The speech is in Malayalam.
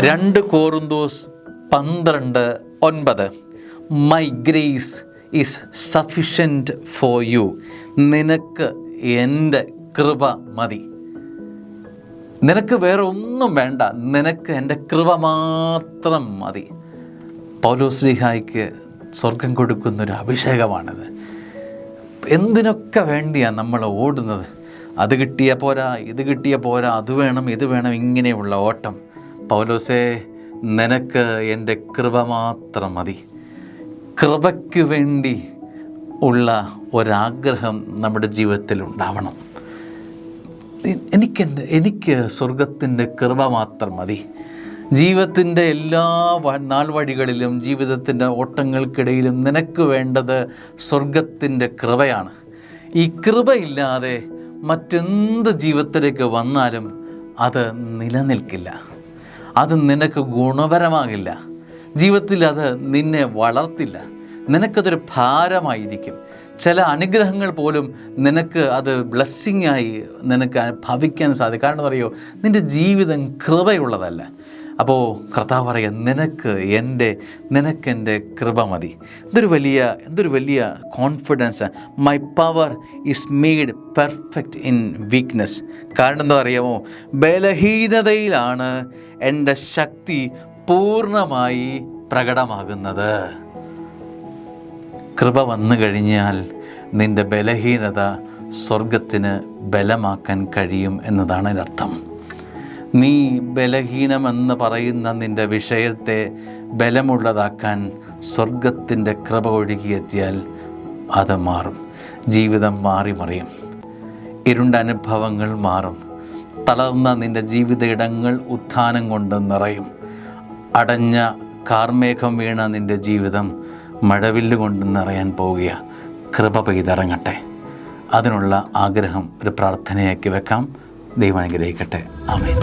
2 Korinthos 12:9 my grace is sufficient for you. നിനക്ക് എൻ്റെ കൃപ മതി. നിനക്ക് വേറെ ഒന്നും വേണ്ട, നിനക്ക് എൻ്റെ കൃപ മാത്രം മതി. പൗലോസ്ലീഹായ്ക്ക് സ്വർഗം കൊടുക്കുന്നൊരു അഭിഷേകമാണിത്. എന്തിനൊക്കെ വേണ്ടിയാണ് നമ്മൾ ഓടുന്നത്? അത് കിട്ടിയ പോരാ, ഇത് കിട്ടിയ പോരാ, അത് വേണം, ഇത് വേണം, ഇങ്ങനെയുള്ള ഓട്ടം. പൗലോസേ, നിനക്ക് എൻ്റെ കൃപ മാത്രം മതി. കൃപയ്ക്ക് വേണ്ടി ഉള്ള ഒരാഗ്രഹം നമ്മുടെ ജീവിതത്തിൽ ഉണ്ടാവണം. എനിക്ക് സ്വർഗത്തിൻ്റെ കൃപ മാത്രം മതി. ജീവിതത്തിൻ്റെ എല്ലാ നാൾവഴികളിലും, ജീവിതത്തിൻ്റെ ഓട്ടങ്ങൾക്കിടയിലും നിനക്ക് വേണ്ടത് സ്വർഗത്തിൻ്റെ കൃപയാണ്. ഈ കൃപയില്ലാതെ മറ്റെന്ത് ജീവിതത്തിലേക്ക് വന്നാലും അത് നിലനിൽക്കില്ല, അത് നിനക്ക് ഗുണപരമാകില്ല. ജീവിതത്തിൽ അത് നിന്നെ വളർത്തില്ല, നിനക്കതൊരു ഭാരമായിരിക്കും. ചില അനുഗ്രഹങ്ങൾ പോലും നിനക്ക് അത് ബ്ലെസ്സിങ്ങായി നിനക്ക് ഭവിക്കാൻ സാധിക്കും. കാരണം അറിയോ, നിൻ്റെ ജീവിതം കൃപയുള്ളതല്ല. അപ്പോൾ കർത്താവ് പറയുക, നിനക്കെൻ്റെ കൃപ മതി. എന്തൊരു വലിയ confidence. My power is made perfect in weakness. കാരണം എന്താ അറിയാമോ, ബലഹീനതയിലാണ് എൻ്റെ ശക്തി പൂർണ്ണമായി പ്രകടമാകുന്നത്. കൃപ വന്നു കഴിഞ്ഞാൽ നിൻ്റെ ബലഹീനത സ്വർഗത്തിന് ബലമാക്കാൻ കഴിയും എന്നതാണ് അതിനർത്ഥം. നീ ബലഹീനമെന്ന് പറയുന്ന നിൻ്റെ വിഷയത്തെ ബലമുള്ളതാക്കാൻ സ്വർഗത്തിൻ്റെ കൃപ ഒഴുകിയെത്തിയാൽ അത് മാറും. ജീവിതം മാറിമറിയും. ഇരുണ്ട അനുഭവങ്ങൾ മാറും. തളർന്ന നിൻ്റെ ജീവിത ഇടങ്ങൾ ഉത്ഥാനം കൊണ്ട് നിറയും. അടഞ്ഞ കാർമേഘം വീണ നിൻ്റെ ജീവിതം മഴവില്ല് കൊണ്ട് നിറയാൻ പോവുക. കൃപ പെയ്തിറങ്ങട്ടെ. അതിനുള്ള ആഗ്രഹം ഒരു പ്രാർത്ഥനയാക്കി വെക്കാം. ദൈവം അനുഗ്രഹിക്കട്ടെ. ആമേൻ.